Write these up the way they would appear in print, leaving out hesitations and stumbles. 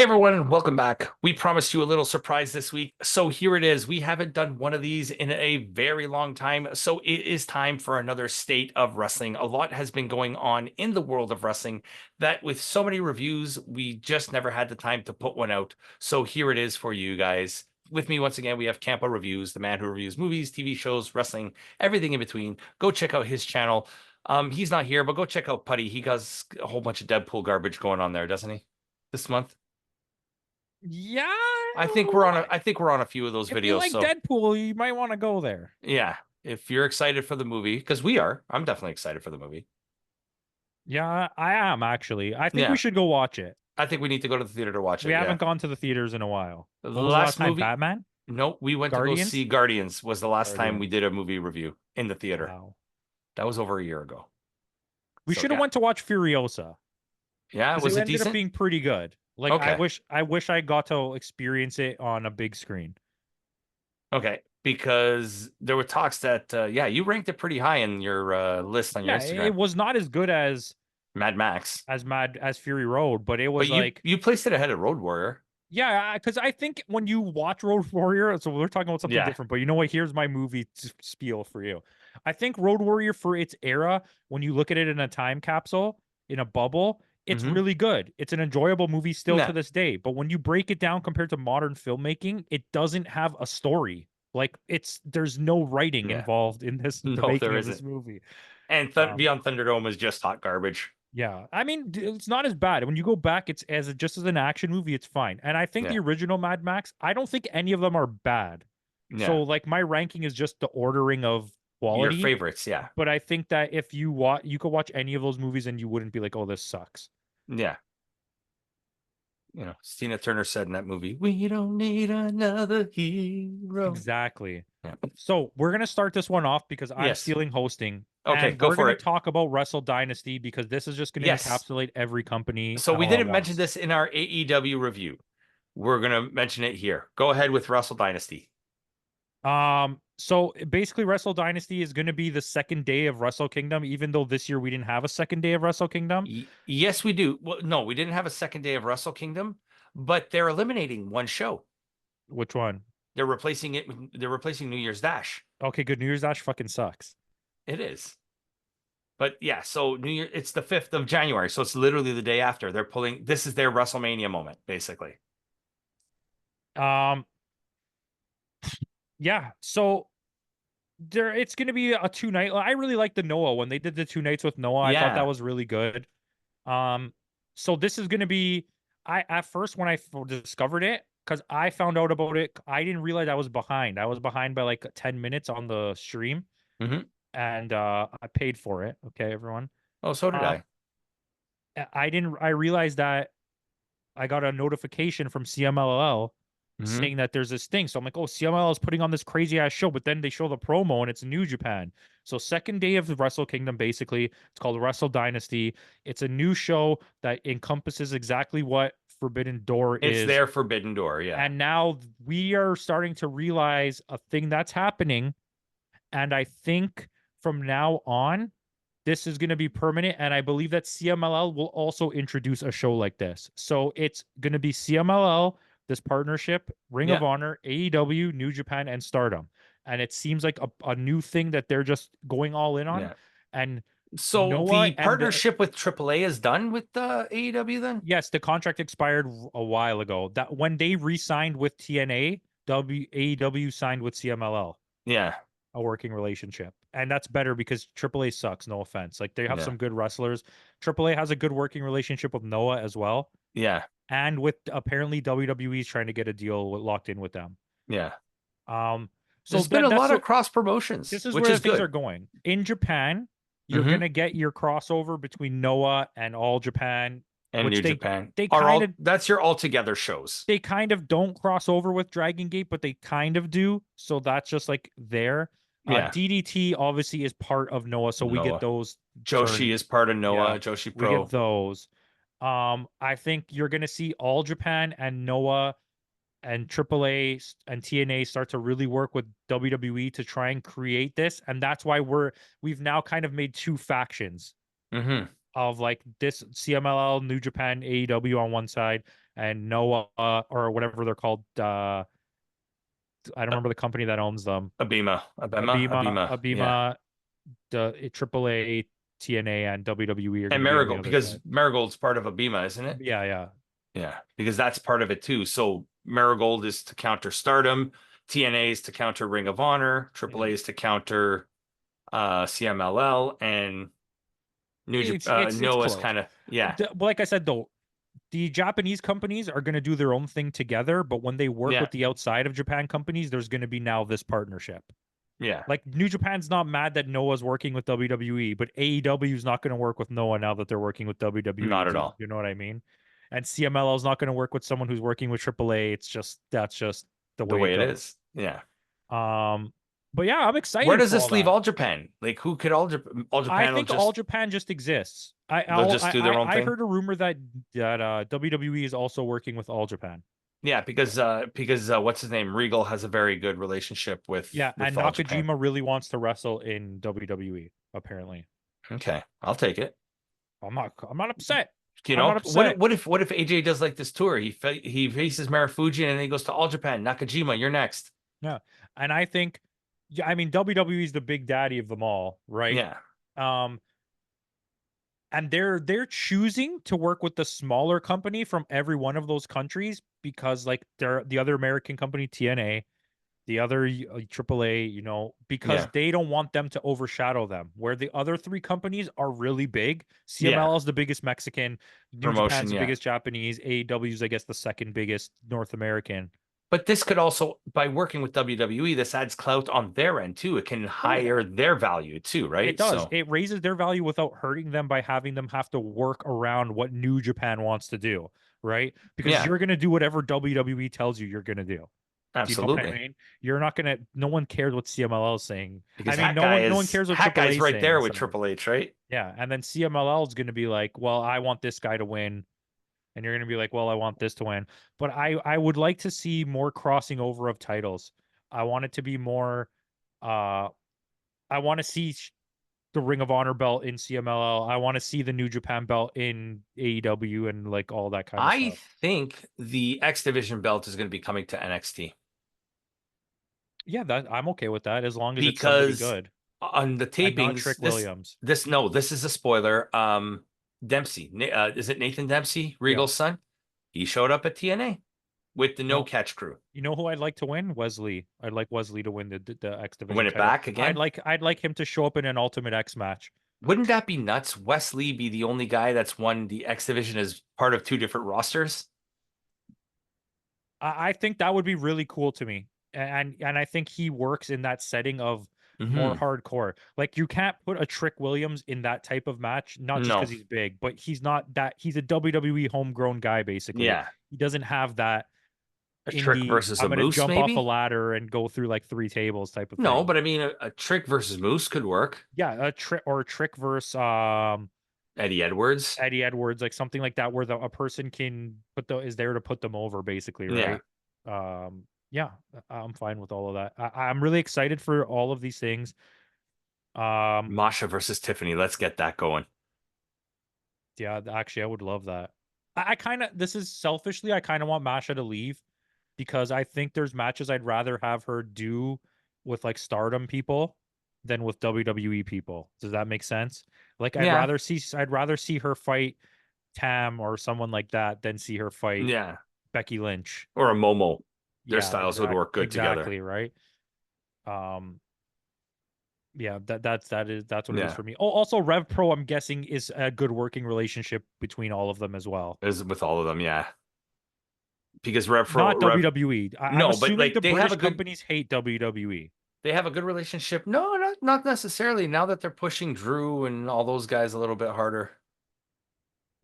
everyone, and welcome back. We promised you a little surprise this week, so here it is. We haven't done one of these in a very long time, so it is time for another state of wrestling. A lot has been going on in the world of wrestling that with so many reviews, we just never had the time to put one out. So here it is for you guys. With me once again, we have Campo.Reviews, the man who reviews movies, TV shows, wrestling, everything in between. Go check out his channel. He's not here, but go check out Putty. He has a whole bunch of Deadpool garbage going on there, doesn't he? This month. Yeah, I think we're on a few of those if you videos. like So Deadpool, you might want to go there. yeah, if you're excited for the movie, because we are, I'm definitely excited for the movie. Yeah, I am actually. I think we Yeah, should go watch it. I think we need to go to the theater to watch We it. Yeah, haven't gone to the theaters in a while. the What was the last last time? movie. Batman? No, we went to go see Guardians? Guardians. Was the last time we Guardians. did a movie review in the theater. Wow. That was over a year ago. We So should have yeah, went to watch Furiosa yeah. because Was it it ended up decent? being pretty good. Like I Okay, wish I wish I got to experience it on a big screen. okay. Because there were talks that yeah, you ranked it pretty high in your list on your Yeah, it Instagram. was not as good Mad Max, as Fury Road, but it but was you like you placed it ahead of Road Warrior. yeah, because I think when you watch Road Warrior, so we're talking about something Yeah. different, but you know what? Here's my movie spiel for you. I think Road Warrior for its era, when you look at it in a time capsule, in a bubble, it's Mm-hmm. really good. It's an enjoyable movie still to Yeah. this day. But when you break it down compared to modern filmmaking, it doesn't have a story. Like there's no writing Yeah. involved in this, the No, making there of this isn't. movie. And Um, Beyond Thunderdome is just hot garbage. yeah, I mean, it's not as bad. When you go back, it's just as an action movie, it's fine. And I think Yeah. the original Mad Max, I don't think any of them are bad. Yeah. So like my ranking is just the ordering of Your quality. favorites. Yeah. But I think that if you you could watch any of those movies and you wouldn't be like, oh, this sucks. Yeah. Tina Turner said in that movie, "We don't need another hero." Exactly. Yeah. So we're gonna start this one off because I'm Yes. stealing hosting, Okay, and go we're for gonna it. talk about Wrestle Dynasty because this is just gonna Yes. encapsulate every company So we all at didn't mention once. this in our AEW review. We're gonna mention it here. Go ahead with Russell Dynasty. So basically, Wrestle Dynasty is going to be the second day of Wrestle Kingdom, even though this year we didn't have a second day of Wrestle Kingdom. Yes, we do. Well, no, we didn't have a second day of Wrestle Kingdom, but they're eliminating one show. Which one? They're replacing it. They're replacing New Year's Dash. Okay, good. New Year's Dash fucking sucks. It is. But yeah, so New Year, it's the 5th of January. So it's literally the day after. They're pulling, this is their WrestleMania moment, basically. Um, yeah. So it's going to be a 2 night. I really like the Noah when they did the 2 nights with Noah. I thought that Yeah. was really good. Um, so this is going to be. I at first when I discovered it because I found out about it, I didn't realize I was behind. I was behind by like 10 minutes on the stream, Hmm. and I paid for it. Okay, everyone. Oh, so did Um, I. I realized that I got a notification from CMLL Hmm. saying that there's this thing. So I'm like, oh, CMLL is putting on this crazy ass show, but then they show the promo and it's New Japan. So second day of the Wrestle Kingdom, basically, it's called Wrestle Dynasty. It's a new show that encompasses exactly what Forbidden Door It's is. their Forbidden Door. Yeah. And now we are starting to realize a thing that's happening. And I think from now on, this is going to be permanent. And I believe that CMLL will also introduce a show like this. So it's going to be CMLL, this partnership, Ring of Yeah. Honor, AEW, New Japan, and Stardom. And it seems like a new thing that they're just going all in on. Yeah. And So Noah the and partnership with AAA is done with the AEW then? yes, the contract expired a while ago. That when they re-signed with TNA, AEW signed with CMLL. Yeah. A working relationship. And that's better because AAA sucks, no offense. Like they have Yeah. some good wrestlers. AAA has a good working relationship with Noah as well. Yeah. And with apparently WWE is trying to get a deal locked in with them. Yeah. Um so There's been a that's lot so of cross promotions, this is which where is the things are good. going. In Japan, you're Hmm. gonna get your crossover between Noah and All Japan, And which New Japan they are kind of that's your all together shows. they kind of don't cross over with Dragon Gate, but they kind of do. So that's just like there. Yeah. DDT obviously is part of Noah, so we get Noah. those Joshi certain. is part of Yeah, Noah, Joshi we get Pro. those. I think you're gonna see All Japan and Noah and AAA and TNA start to really work with WWE to try and create this, and that's why we've now kind of made two factions Hmm. of like this CMLL, New Japan, AEW on one side, and Noah or whatever they're called. I don't remember the company that owns them. Abima. Yeah. Abima, the AAA, TNA, and WWE are going And to be on the Marigold, other because side. Marigold's part of Abima, isn't it? Yeah, yeah. Yeah, because that's part of it too. So Marigold is to counter Stardom, TNA is to counter Ring of Honor, AAA Mhm. is to counter CMLL, and It's Noah's close. kind of yeah, Like I said though, the Japanese companies are going to do their own thing together, but when they work yeah, with the outside of Japan companies, there's going to be now this partnership. yeah, Like New Japan's not mad that Noah's working with WWE, but AEW is not going to work with Noah now that they're working with WWE. not at Do all you know what I mean? And CMLL is not going to work with someone who's working with AAA. It's just that's just the the way it way it goes. is. Yeah. Um, but yeah, I'm Where excited does for all this leave that. All Japan? Like, who could All I Japan will think All just Japan just exists. I they'll just do their own I thing? heard a rumor that WWE is also working with All Japan. Yeah, because what's his name? Regal has a very good relationship Yeah, with and All Japan. Nakajima really wants to wrestle in WWE, apparently. Okay, I'll take it. I'm not upset. You I'm not know, upset. what if AJ does like this tour? He faces Marufuji and then he goes to All Japan. Nakajima, you're next. Yeah. And I think yeah, I mean WWE is the big daddy of them all, right? Yeah, Um and they're choosing to work with the smaller company from every one of those countries because like they're the other American company TNA, the other AAA, because yeah, they don't want them to overshadow them. Where the other three companies are really big. yeah. CMLL is the biggest Mexican, New Promotion, Japan's the yeah. biggest Japanese, AEW is I guess the second biggest North American. But this could also, by working with WWE, this adds clout on their end too. It can Oh yeah. higher their value too, It right? does. So It raises their value without hurting them by having them have to work around what New Japan wants to do, right? Because yeah, you're going to do whatever WWE tells you you're going to do. Do you know what I absolutely. mean? You're not going to no one cares what CMLL is saying. I Because mean, no one cares what Hat AAA Guy's is right saying there with suddenly. Triple H, right? Yeah, and then CMLL is going to be like, "Well, I want this guy to win." And you're going to be like, "Well, I want this to win." But I would like to see more crossing over of titles. I want it to be more uh I want to see the Ring of Honor belt in CMLL. I want to see the New Japan belt in AEW and like all that kind of I stuff. think the X Division belt is going to be coming to NXT Yeah, that I'm okay with that as long as it's somebody because good on the and not tapings, Trick Williams. this is a spoiler. Dempsey, is it Nathan Dempsey, Yeah. Regal's son? He showed up at TNA with the You No know, Catch crew. you know who I'd like to win? Wesley. I'd like Wesley to win the X Win Division it title. back again. I'd like him to show up in an Ultimate X match. Wouldn't that be nuts? Wesley be the only guy that's won the X Division as part of two different rosters. I think that would be really cool to me. And I think he works in that setting of more Hmm. hardcore. Like you can't put a Trick Williams in that type of match, not just No, because he's big, but he's not that he's a WWE homegrown guy, basically. yeah, He doesn't have that a Trick indie, versus a I'm gonna Moose, jump off a maybe. ladder and go through like three tables type of No, thing. but I mean, a Trick versus Moose could work. Yeah, a trick versus Eddie Edwards. Eddie Edwards, like something like that, where a person can put the is there to put them over, basically, Yeah, right? Yeah, I'm fine with all of that. I'm really excited for all of these things. Um, Masha versus Tiffany. Let's get that going. yeah, actually, I would love that. I kind of this is selfishly, I kind of want Masha to leave because I think there's matches I'd rather have her do with like Stardom people than with WWE people. Does that make sense? Like Yeah, I'd rather see her fight Tam or someone like that than see her fight yeah, Becky Lynch. or a Momo. Their Yeah, styles would work good together. exactly, right? Um, yeah, that's what it is Yeah, for me. Oh, also Rev Pro, I'm guessing, is a good working relationship between all of them as well. is with all of them. Yeah, because Rev Not Pro Rev. WWE. I'm No, but assuming like the British companies hate WWE. they have a good relationship. No, not necessarily. Now that they're pushing Drew and all those guys a little bit harder.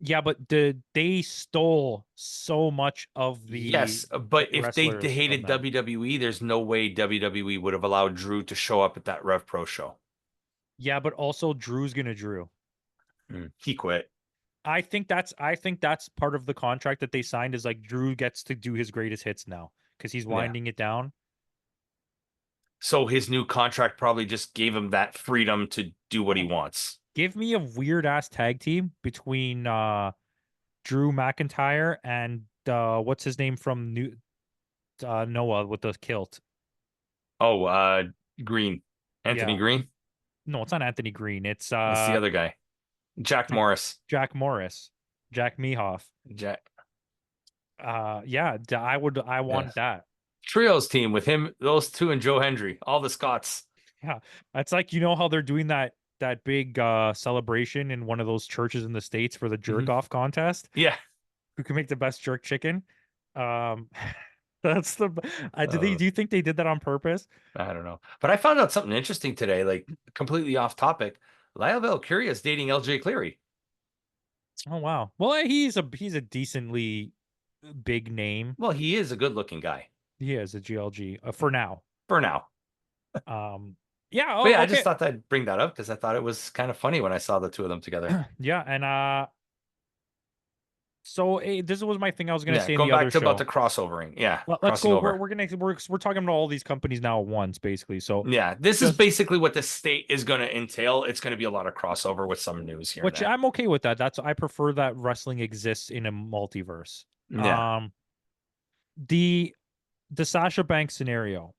Yeah, but they stole so much of Yes, the but if they wrestlers from hated them. WWE, there's no way WWE would have allowed Drew to show up at that Rev Pro show. Yeah, but also Drew's gonna Drew. He quit. I think that's part of the contract that they signed is like Drew gets to do his greatest hits now because he's Yeah. winding it down. So his new contract probably just gave him that freedom to do what he Yeah. wants. Give me a weird ass tag team between Drew McIntyre and what's his name from New Noah with the kilt? Oh, Green. Anthony Yeah. Green. No, it's not Anthony Green. It's It's the other guy. Jack Jack, Morris. Jack Morris, Jack Mehoff. Jack. Yeah, I Yeah. want that. Trios team with him, those two, and Joe Hendry. All the Scots. Yeah. It's like, you know how they're doing that big celebration in one of those churches in the States for the jerk Hmm. off contest? Yeah. Who can make the best jerk chicken? Um that's the Uh, do you think they did that on purpose? I don't know. But I found out something interesting today, like completely off topic. Lyle Valkyria is dating LJ Cleary. Oh wow. Well, he's a decently big name. Well, he is a good looking guy He is a GLG for now. for now. Yeah, But yeah, I just okay. thought I'd bring that up because I thought it was kind of funny when I saw the two of them together. Yeah, and so this was my thing I was gonna Yeah, say in going the back other to about show. the crossovering. Yeah, Let's crossing go. We're over. we're gonna we're talking about all these companies now at once, basically. So Yeah, this is just basically what the state is going to entail. It's going to be a lot of crossover with some news here and which there. I'm okay with that. That's I prefer that wrestling exists in a multiverse. Yeah. Um, the the Sasha Banks scenario.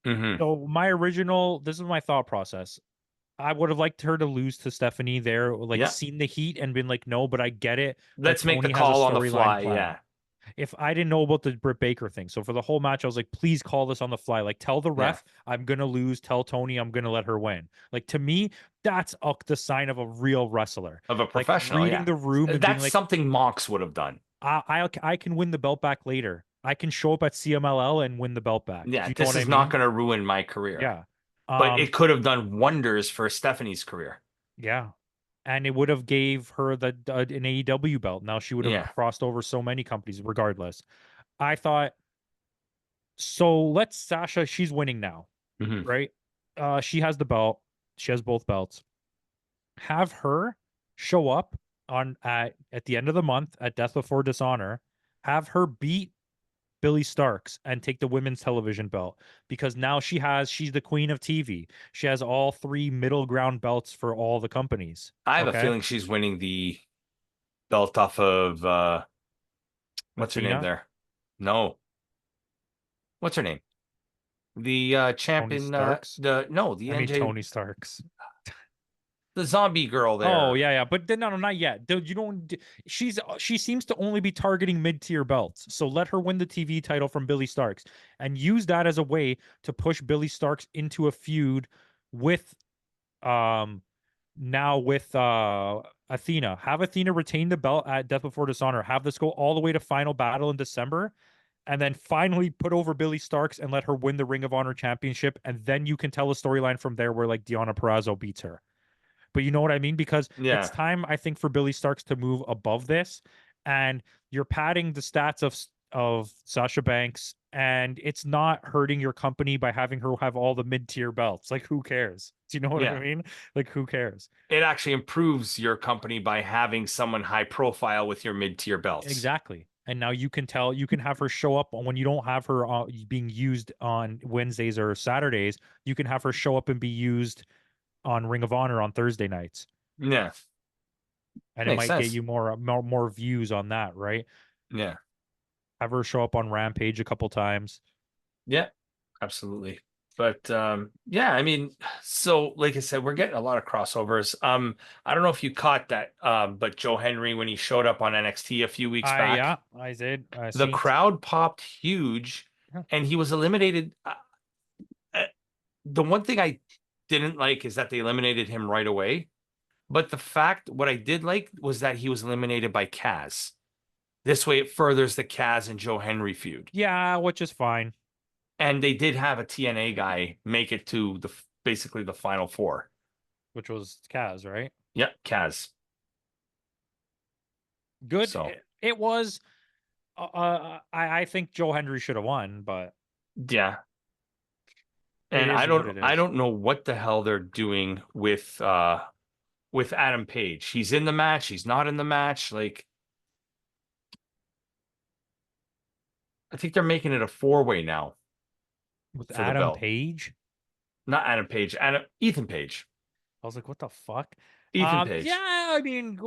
Hmm. So my original, this is my thought process. I would have liked her to lose to Stephanie there, like Yeah. seen the heat and been like, no, but I get it that Let's make the Tony has a call on the storyline fly. planned. Yeah. If I didn't know about the Britt Baker thing, so for the whole match, I was like, please call this on the fly. Like, tell the Yeah. ref I'm gonna lose. Tell Tony I'm gonna let her win. Like to me, that's the sign of a real wrestler. Of a Like professional. reading Yeah. the room and being That's like, something Mox would have done. I can win the belt back later. I can show up at CMLL and win the belt back. Do Yeah. you know This what I is not mean? going to ruin my career, Yeah. but Um, it could have done wonders for Stephanie's career. yeah. And it would have gave her an AEW belt. Now she would have Yeah. crossed over so many companies regardless. I thought so let's Sasha, she's winning now, Hmm. right? She has the belt. She has both belts. Have her show up on at the end of the month at Death Before Dishonor. Have her beat Billy Starks and take the women's television belt because now she's the queen of TV. She has all three middle ground belts for all the companies. I have a Okay. feeling she's winning the belt off of what's her name Athena, there? No. What's her name? The Tony champion Starks. the no, the I mean NJ, Tony Starks. the zombie girl Oh there. yeah, yeah, but then no, no, not yet. Dude, you don't. She seems to only be targeting mid-tier belts. So let her win the TV title from Billy Starks and use that as a way to push Billy Starks into a feud with um now with Athena. Have Athena retain the belt at Death Before Dishonor. Have this go all the way to Final Battle in December, and then finally put over Billy Starks and let her win the Ring of Honor championship. And then you can tell a storyline from there where like Deonna Purrazzo beats her. But you know what I mean? Because it's Yeah. time, I think, for Billy Starks to move above this. And you're padding the stats of Sasha Banks, and it's not hurting your company by having her have all the mid-tier belts. Like, who cares? Do you know what I Yeah. mean? Like, who cares? It actually improves your company by having someone high profile with your mid-tier belts. Exactly. And now you can tell, you can have her show up when you don't have her being used on Wednesdays or Saturdays. You can have her show up and be used on Ring of Honor on Thursday nights, Yeah. and it Makes might get sense. you more views on that, right? Yeah. Have her show up on Rampage a couple times. Yeah. Absolutely. But yeah, I mean, so like I said, we're getting a lot of crossovers. I don't know if you caught that, but Joe Henry, when he showed up on NXT a few weeks back, Yeah, I did. I the seen. crowd popped huge and he was eliminated. Uh, the one thing I didn't like is that they eliminated him right away. But the fact, what I did like was that he was eliminated by Kaz. This way, it furthers the Kaz and Joe Henry feud. Yeah, which is fine. And they did have a TNA guy make it to the basically the final four. Which was Kaz, right? Yep, Kaz. Good. So It was. I think Joe Hendry should have won, but yeah, it and is what it I is. don't know what the hell they're doing with Adam Page. He's in the match. He's not in the match. Like I think they're making it a four-way now With for the Adam belt. Page, Not Adam Page, Ethan Page. I was like, what the fuck? Ethan Page. Yeah, I mean,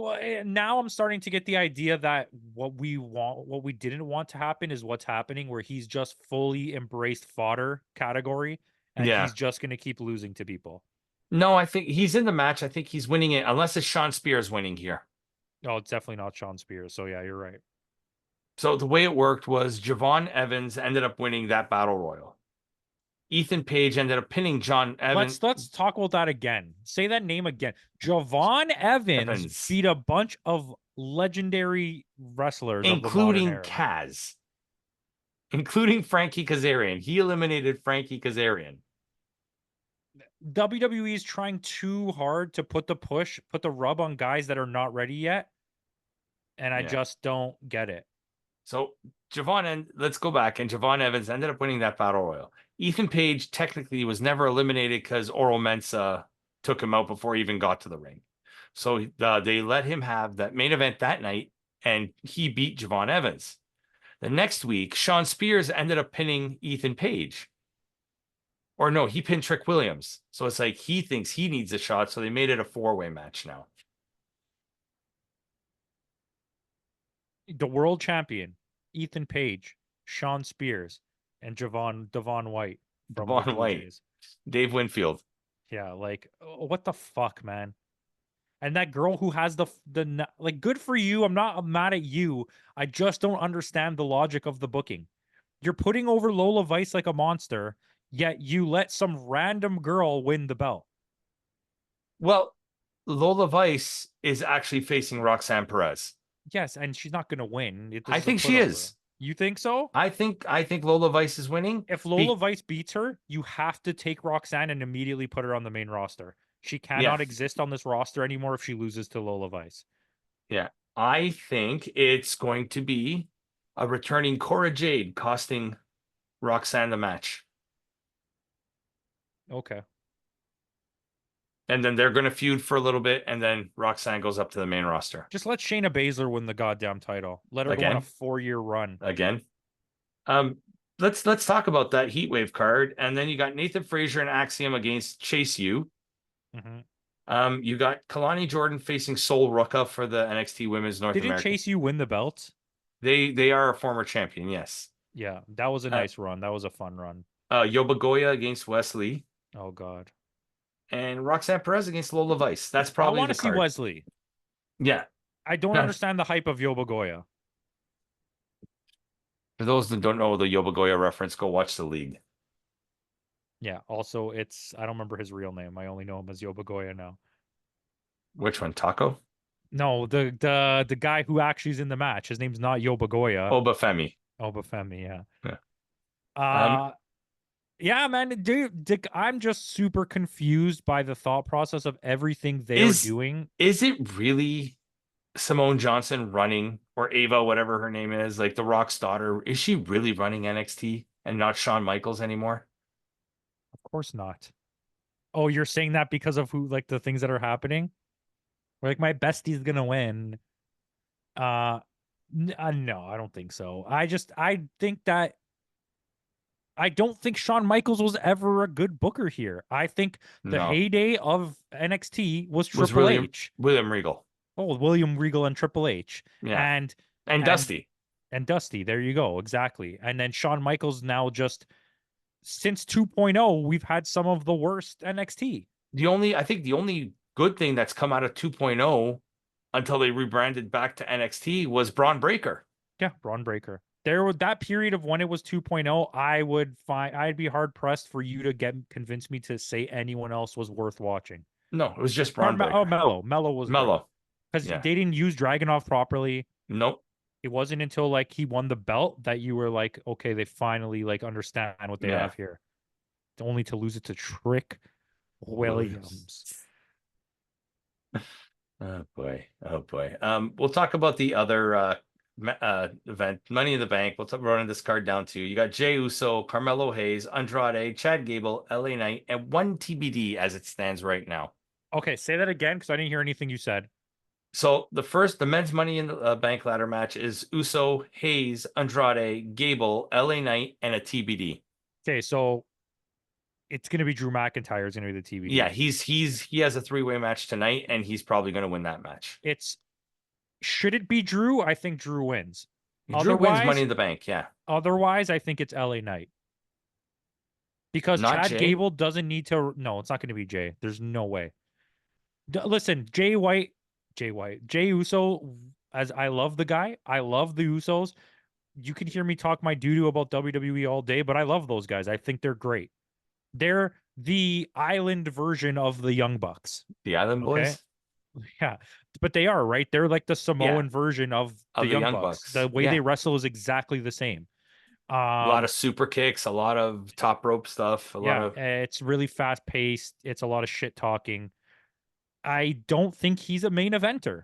now I'm starting to get the idea that what we didn't want to happen is what's happening, where he's just fully embraced fodder category, and Yeah. he's just going to keep losing to people. No, I think he's in the match. I think he's winning it, unless it's Sean Spears winning here. Oh, it's definitely not Sean Spears. So yeah, you're right. So the way it worked was Javon Evans ended up winning that battle royal. Ethan Page ended up pinning John Evans. Let's talk about that again. Say that name again. Javon Evans Evans, beat a bunch of legendary wrestlers of the modern including era. Kaz, including Frankie Kazarian. He eliminated Frankie Kazarian. WWE is trying too hard to put the rub on guys that are not ready yet, and I Yeah. just don't get it. So let's go back, and Javon Evans ended up winning that battle royal. Ethan Page technically was never eliminated because Oral Mensa took him out before he even got to the ring. So they let him have that main event that night, and he beat Javon Evans. The next week, Sean Spears ended up pinning Ethan Page. Or no, he pinned Trick Williams. So it's like he thinks he needs a shot, so they made it a four-way match now. The world champion, Ethan Page, Sean Spears, and Devon White from the Devon White, DJs. Dave Winfield. Yeah, like what the fuck, man? And that girl who has the like, good for you. I'm not mad at you. I just don't understand the logic of the booking. You're putting over Lola Vice like a monster, yet you let some random girl win the belt. Well, Lola Vice is actually facing Roxanne Perez. Yes, and she's not going to win. This I is a think she put-over. is. You think so? I think Lola Vice is winning. If Lola Vice beats her, you have to take Roxanne and immediately put her on the main roster. She Yeah, cannot exist on this roster anymore if she loses to Lola Vice. yeah. I think it's going to be a returning Cora Jade costing Roxanne the match. Okay. And then they're going to feud for a little bit, and then Roxanne goes up to the main roster. Just let Shayna Baszler win the goddamn title. Let her go on a Again. 4-year run. Again. Um, let's talk about that Heatwave card. And then you got Nathan Frazier and Axiom against Chase U. Mm-hmm. You got Kalani Jordan facing Sol Ruka for the NXT Women's North Didn't American. Chase U win the belt? They are a former champion, yes. Yeah, that was a nice run. That was a fun run. Yobagoya against Wesley. Oh God. And Roxanne Perez against Lola Vice. That's I probably want the to see card. Wesley. Yeah. I don't understand the hype of Yobagoya. For those that don't know the Yobagoya reference, go watch the league. Yeah. Also, I don't remember his real name. I only know him as Yobagoya now. Which one? Taco? No, the guy who actually is in the match. His name's not Yobagoya. Obafemi. Obafemi, yeah. Yeah. Yeah, man, dude, I'm just super confused by the thought process of everything they're doing. Is it really Simone Johnson running, or Ava, whatever her name is, like the Rock's daughter? Is she really running NXT and not Shawn Michaels anymore? Of course not. Oh, you're saying that because of like the things that are happening? Like my bestie's gonna win. No, I don't think so. I think that I don't think Shawn Michaels was ever a good booker here. I think the heyday of NXT was Triple H. William Regal. Oh, William Regal and Triple H. Yeah. And Dusty. And Dusty. There you go. Exactly. And then Shawn Michaels now just since 2.0, we've had some of the worst NXT. I think the only good thing that's come out of 2.0 until they rebranded back to NXT was Braun Breaker. Yeah, Braun Breaker. There was that period of when it was 2.0, I'd be hard pressed for you to convince me to say anyone else was worth watching. No, it was just Braun Breaker. Oh, Mello was Mello. Because they didn't use Dragunov properly. Nope. It wasn't until like he won the belt that you were like, okay, they finally like understand what they have here. Only to lose it to Trick Williams. Oh boy. We'll talk about the other event, Money in the Bank. We'll run this card down too. You got Jey Uso, Carmelo Hayes, Andrade, Chad Gable, LA Knight, and one TBD as it stands right now. Okay, say that again because I didn't hear anything you said. So the men's Money in the Bank ladder match is Uso, Hayes, Andrade, Gable, LA Knight, and a TBD. Okay, so It's going to be Drew McIntyre is going to be the TBD. Yeah, he has a 3-way match tonight, and he's probably going to win that match. It's should it be Drew? I think Drew wins. Drew wins Money Otherwise, in the Bank. Yeah, I think it's LA Knight. Because not Chad Jay. Gable doesn't need to. No, it's not going to be Jay. There's no way. Listen, Jay Uso. As I love the guy, I love the Usos. You can hear me talk my doo-doo about WWE all day, but I love those guys. I think they're great. They're the island version of the Young Bucks. The Island Okay. Boys. Yeah. But they are, right? They're like the Yeah, Samoan version of the of the Young Young Bucks. The Bucks. way they Yeah, wrestle is exactly the same. a lot Um, of super kicks, a lot of top rope stuff, a lot yeah, of. it's really fast paced. It's a lot of shit talking. I don't think he's a main eventer.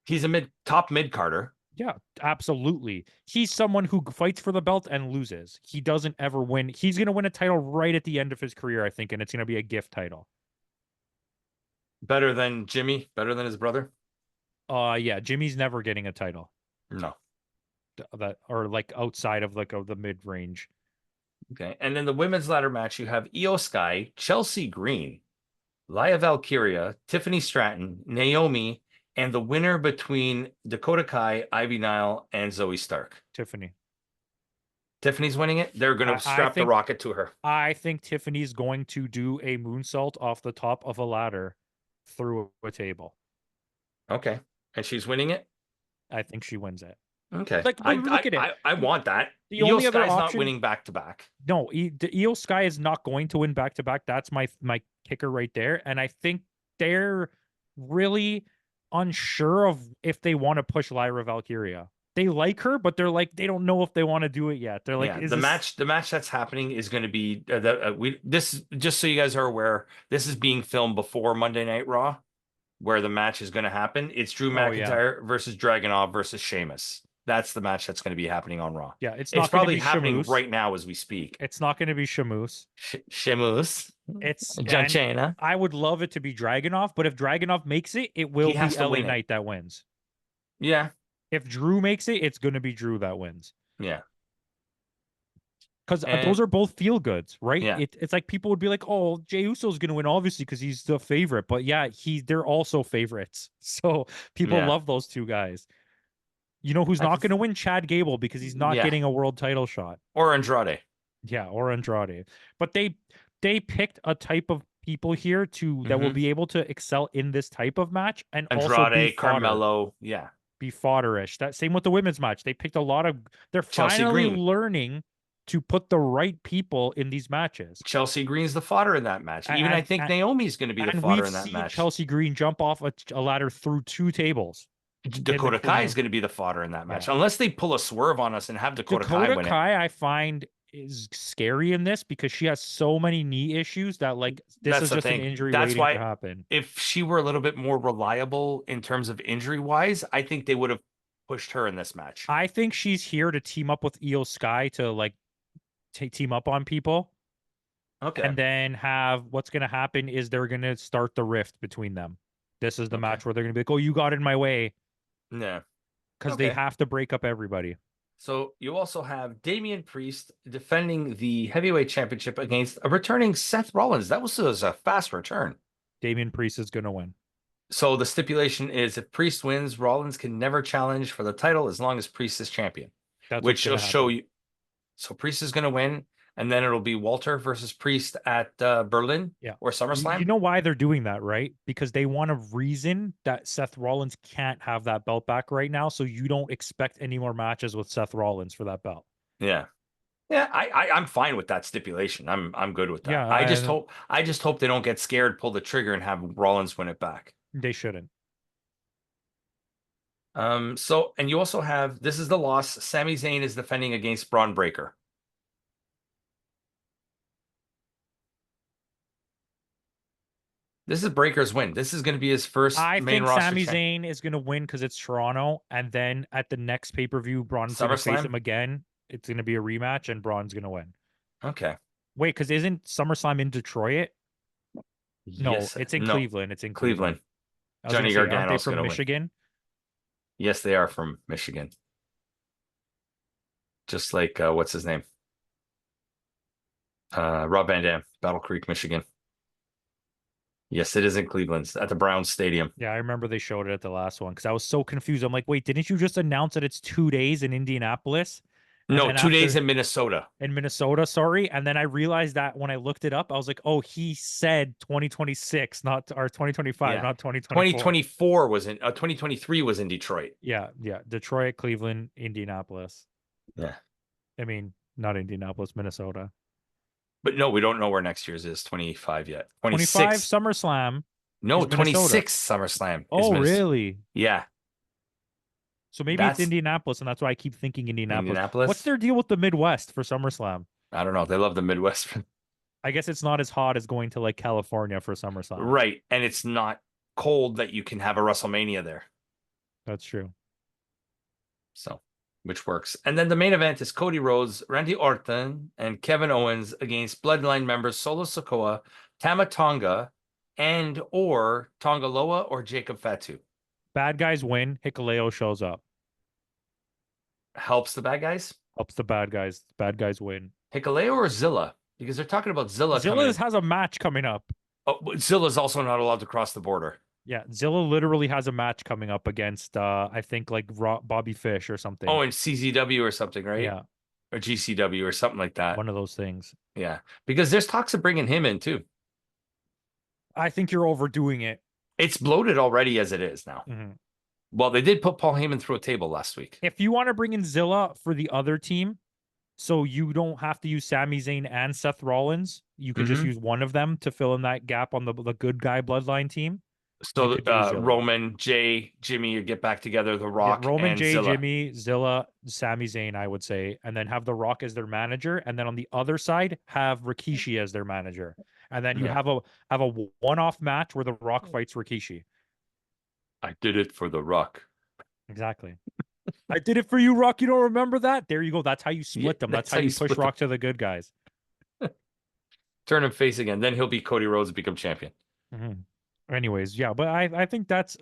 He's a top mid carder. Yeah, absolutely. He's someone who fights for the belt and loses. He doesn't ever win. He's going to win a title right at the end of his career, I think, and it's going to be a gift title. Better than Jimmy, better than his brother. Yeah, Jimmy's never getting a title. No. That or like outside of like of the mid range. Okay. And in the women's ladder match, you have Io Sky, Chelsea Green, Laya Valkyria, Tiffany Stratton, Naomi, and the winner between Dakota Kai, Ivy Nile, and Zoe Stark. Tiffany. Tiffany's winning it. They're going to I strap the think rocket to her. I think Tiffany's going to do a moonsault off the top of a ladder through a table. Okay. And she's winning it? I think she wins it. Okay. Like, look at it. I want that. The Io only other Sky's not option, winning back to back. no, the Io Sky is not going to win back to back. That's my kicker right there. And I think they're really unsure of if they want to push Lyra Valkyria. They like her, but they're like they don't know if they want to do it yet. They're like, Yeah, is the this match that's happening is going to be this, just so you guys are aware, this is being filmed before Monday Night Raw, where the match is going to happen. It's Drew Oh, yeah. McIntyre versus Dragunov versus Sheamus. That's the match that's going to be happening on Raw. Yeah, it's It's not going to probably be happening Shamoose. right now as we speak. It's not going to be Shamoose. Sheamus, It's John and Cena. I would love it to be Dragunov, but if Dragunov makes it, it will He be has to LA win it. Knight that wins. Yeah, If Drew makes it, it's going to be Drew that wins. yeah, Because and those are both feel goods, right? yeah. It's like people would be like, "Oh, Jey Uso's going to win, obviously, because he's the favorite." But yeah, they're also favorites, so people Yeah. love those two guys. You know who's not going to win? Chad Gable, because he's not Yeah. getting a world title shot. Or Andrade. Yeah, or Andrade. But they picked a type of people here that will be able to excel in this type of match and also be Andrade, fodder, Carmelo. Yeah. be fodderish. That same with the women's match. They picked a lot of. They're Chelsea finally Green. learning to put the right people in these matches. Chelsea Green's the fodder in that match. Even I think Naomi's going to be the fodder in that match. Chelsea Green jump off a ladder through 2 tables. Dakota Kai is going to be the fodder in that match, unless they pull a swerve on us and have Dakota Kai win it. I find is scary in this because she has so many knee issues that like this is just an injury waiting to happen. If she were a little bit more reliable in terms of injury wise, I think they would have pushed her in this match. I think she's here to team up with Io Sky to like team up on people. Okay. And then what's going to happen is they're going to start the rift between them. This is the match where they're going to be like, "Oh, you got in my way." Yeah. Because they have to break up everybody. So you also have Damian Priest defending the heavyweight championship against a returning Seth Rollins. That was a fast return. Damian Priest is going to win. So the stipulation is if Priest wins, Rollins can never challenge for the title as long as Priest is champion. Which will show you. So Priest is going to win, and then it'll be Walter versus Priest at Berlin or SummerSlam. You know why they're doing that, right? Because they want a reason that Seth Rollins can't have that belt back right now, so you don't expect any more matches with Seth Rollins for that belt. Yeah. Yeah, I'm fine with that stipulation. I'm good with that. Yeah, I just hope they don't get scared, pull the trigger, and have Rollins win it back. They shouldn't. So, and you also have, this is the loss. Sami Zayn is defending against Braun Breaker. This is Breaker's win. This is going to be his first main roster. I think Sami Zayn is going to win because it's Toronto, and then at the next pay-per-view, Braun's going to face him again. It's going to be a rematch, and Braun's going to win. Okay. Wait, because isn't SummerSlam in Detroit? No, it's in Cleveland. It's in Cleveland. Johnny Gargano's from Michigan. Win. Yes, they are from Michigan. Just like what's his name? Rob Van Dam, Battle Creek, Michigan. Yes, it is in Cleveland. It's at the Browns Stadium. Yeah, I remember they showed it at the last one because I was so confused. I'm like, wait, didn't you just announce that it's 2 days in Indianapolis? And No, then 2 days after in Minnesota. in Minnesota, sorry. And then I realized that when I looked it up, I was like, oh, he said 2026, not or 2025, Yeah. not 2024. 2024 was in 2023 was in Detroit. Yeah, yeah. Detroit, Cleveland, Indianapolis. Yeah. I mean, not Indianapolis, Minnesota. But no, we don't know where next year's is 25 yet. 25 26. SummerSlam No, is Minnesota. 26 SummerSlam is Oh, Minnesota. really? Yeah. So maybe it's That's Indianapolis, and that's why I keep thinking Indianapolis. What's Indianapolis. their deal with the Midwest for SummerSlam? I don't know. They love the Midwest. I guess it's not as hot as going to like California for SummerSlam. Right. And it's not cold that you can have a WrestleMania there. That's true. So, which works. And then the main event is Cody Rhodes, Randy Orton, and Kevin Owens against Bloodline members Solo Sikoa, Tama Tonga, and or Tongaloa or Jacob Fatu. Bad guys win. Hikuleo shows up. Helps the bad guys? Helps the bad guys. Bad guys win. Hikuleo or Zilla? Because they're talking about Zilla coming Zilla in. has a match coming up. Oh, but Zilla's also not allowed to cross the border. Yeah, Zilla literally has a match coming up against I think like Bobby Fish or something. Oh, in CZW or something, right? Yeah, Or GCW or something like that. one of those things. Yeah. Because there's talks of bringing him in too. I think you're overdoing it. It's bloated already as it is now. Mm-hmm. Well, they did put Paul Heyman through a table last week. If you want to bring in Zilla for the other team, so you don't have to use Sami Zayn and Seth Rollins, you could just use one of them to fill in that gap on the good guy bloodline team. So Roman, Jay, Jimmy, you get back together, The Rock, Roman, and Jay, Zilla. Jimmy, Zilla, Sami Zayn, I would say, and then have The Rock as their manager, and then on the other side have Rikishi as their manager, and then you have a one-off match where The Rock fights Rikishi. I did it for The Rock. Exactly. I did it for you, Rock. You don't remember that? There you go. That's how you split them. That's how you push Rock to the good guys. Turn him face again. Then he'll be Cody Rhodes and become champion. Anyways, yeah, but I think that's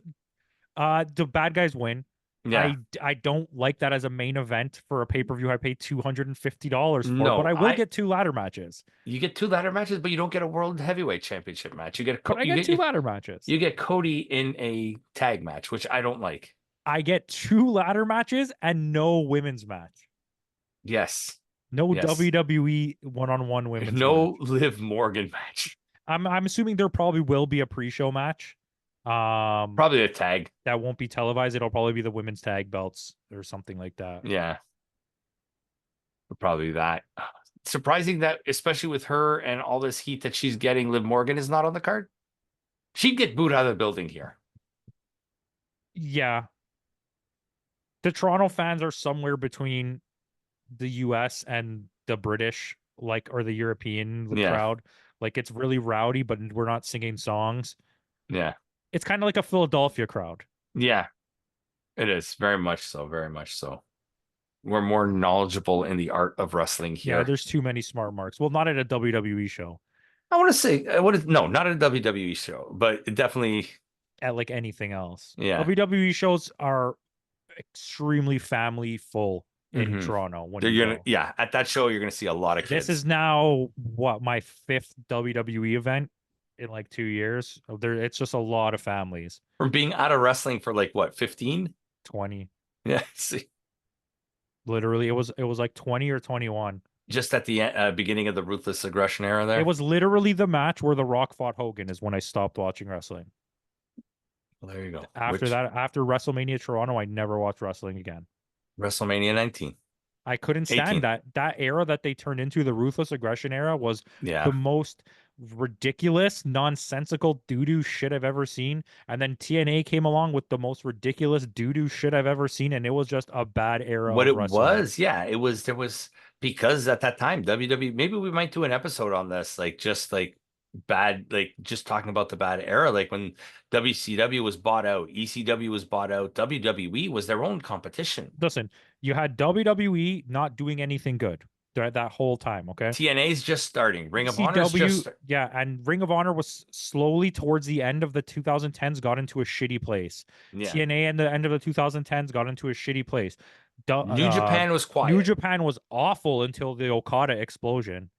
the bad guys win. Yeah. I don't like that as a main event for a pay-per-view I paid $250 for, but I will get 2 ladder matches. You get 2 ladder matches, but you don't get a world heavyweight championship match. You get I get 2 ladder matches. You get Cody in a tag match, which I don't like. I get 2 ladder matches and no women's match. Yes. No WWE one-on-one women's match. No Liv Morgan match. I'm assuming there probably will be a pre-show match. Probably a tag. That won't be televised. It'll probably be the women's tag belts or something like that. Yeah. Probably that. Surprising that, especially with her and all this heat that she's getting, Liv Morgan is not on the card. She'd get booed out of the building here. Yeah. The Toronto fans are somewhere between the US and the British, like, or the European crowd. Like, it's really rowdy, but we're not singing songs. Yeah. It's kind of like a Philadelphia crowd. Yeah. It is. Very much so. Very much so. We're more knowledgeable in the art of wrestling here. Yeah, there's too many smart marks. Well, not at a WWE show. I want to say, no, not at a WWE show, but definitely at like anything else. Yeah. WWE shows are extremely family full in Toronto. When at that show, you're going to see a lot of kids. This is now my 5th WWE event in like 2 years. It's just a lot of families. From being out of wrestling for like what, 15? 20. Yeah, see. Literally, it was like 20 or 21. Just at the beginning of the Ruthless Aggression era there? It was literally the match where The Rock fought Hogan is when I stopped watching wrestling. Well, there you go. After WrestleMania Toronto, I never watched wrestling again. WrestleMania 19. I couldn't stand that era that they turned into. The Ruthless Aggression era was the most ridiculous, nonsensical doo-doo shit I've ever seen. And then TNA came along with the most ridiculous doo-doo shit I've ever seen, and it was just a bad era of wrestling. There was because at that time WWE, maybe we might do an episode on this, like just like bad, like just talking about the bad era, like when WCW was bought out, ECW was bought out, WWE was their own competition. Listen, you had WWE not doing anything good that whole time, okay? TNA's just starting. Ring of Honor just and Ring of Honor was slowly towards the end of the 2010s got into a shitty place. TNA in the end of the 2010s got into a shitty place. New Japan was quiet. New Japan was awful until the Okada explosion.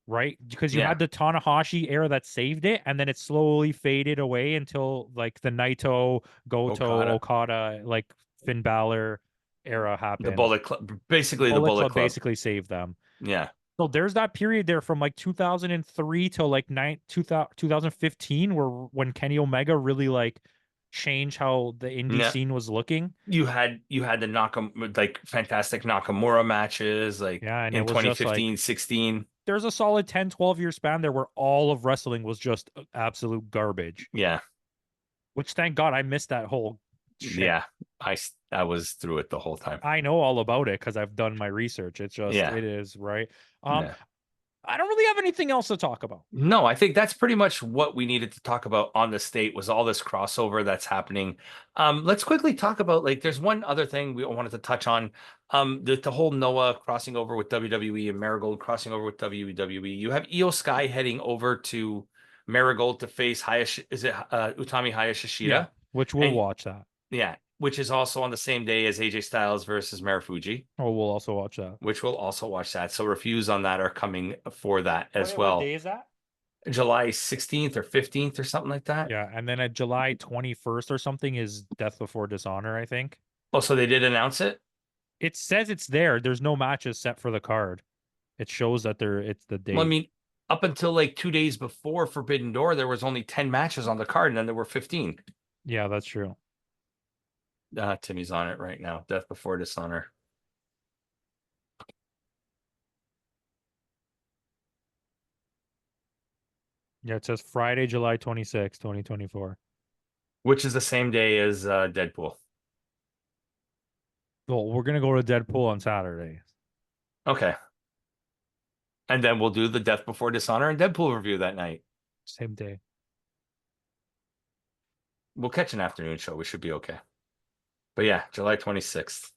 right? Because you Yeah. had the Tanahashi era that saved it, and then it slowly faded away until like the Naito, Goto, Okada. Okada, like Finn Balor era The happened. Bullet Club, basically the Bullet Bullet Club Club. basically saved them. Yeah. So there's that period there from like 2003 till like 2015 where when Kenny Omega really like changed how the indie Yeah. scene was looking. You had the like fantastic Nakamura matches like Yeah, and it in was just like 2015, 16. there's a solid 10, 12 year span there where all of wrestling was just absolute garbage. Yeah. Which thank God I missed that whole shit. Yeah. I was through it the whole time. I know all about it because I've done my research. It's just Yeah. it is, right? Um, Yeah. I don't really have anything else to talk about. No, I think that's pretty much what we needed to talk about on the state was all this crossover that's happening. Let's quickly talk about like there's one other thing we wanted to touch on. The whole Noah crossing over with WWE and Marigold crossing over with WWE. You have Io Sky heading over to Marigold to face Utami Yeah, Hayashishita? which we'll And watch that. yeah, which is also on the same day as AJ Styles versus Marufuji, Oh, we'll also watch that. which we'll also watch that. So reviews on that are coming for that as What well. day is that? July 16th or 15th or something like that. Yeah, and then at July 21st or something is Death Before Dishonor, I think. Oh, so they did announce it? It says it's there. There's no matches set for the card. It shows that it's the Well, I date. mean, up until like 2 days before Forbidden Door, there was only 10 matches on the card, and then there were 15. Yeah, that's true. Timmy's on it right now. Death Before Dishonor. Yeah, it says Friday, July 26th, 2024. Which is the same day as Deadpool. Well, we're gonna go to Deadpool on Saturday. Okay. And then we'll do the Death Before Dishonor and Deadpool review that night. Same day. We'll catch an afternoon show. We should be okay. But yeah, July 26th.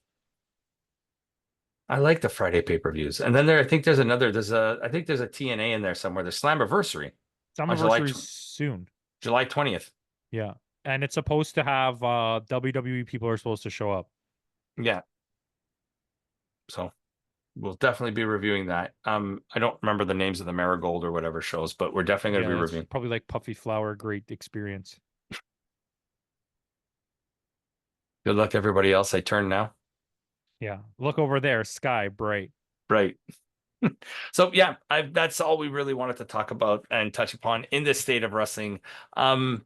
I like the Friday pay-per-views. And then I think there's I think there's a TNA in there somewhere. The Slammiversary on Summerversary soon. July 20th. Yeah. And it's supposed to have WWE people are supposed to show up. Yeah. So we'll definitely be reviewing that. I don't remember the names of the Marigold or whatever shows, but we're definitely going to be That's reviewing. probably like Puffy Flower, great experience. Good luck, everybody else. I turn now. Yeah. Look over there, sky bright. Right. So yeah, that's all we really wanted to talk about and touch upon in this state of wrestling. Tune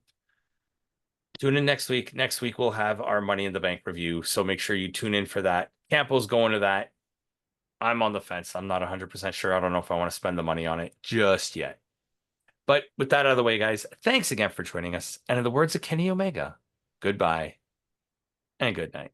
in next week. Next week we'll have our Money in the Bank review, so make sure you tune in for that. Campo's going to that. I'm on the fence. I'm not 100% sure. I don't know if I want to spend the money on it just yet. But with that out of the way, guys, thanks again for joining us. And in the words of Kenny Omega, goodbye and good night.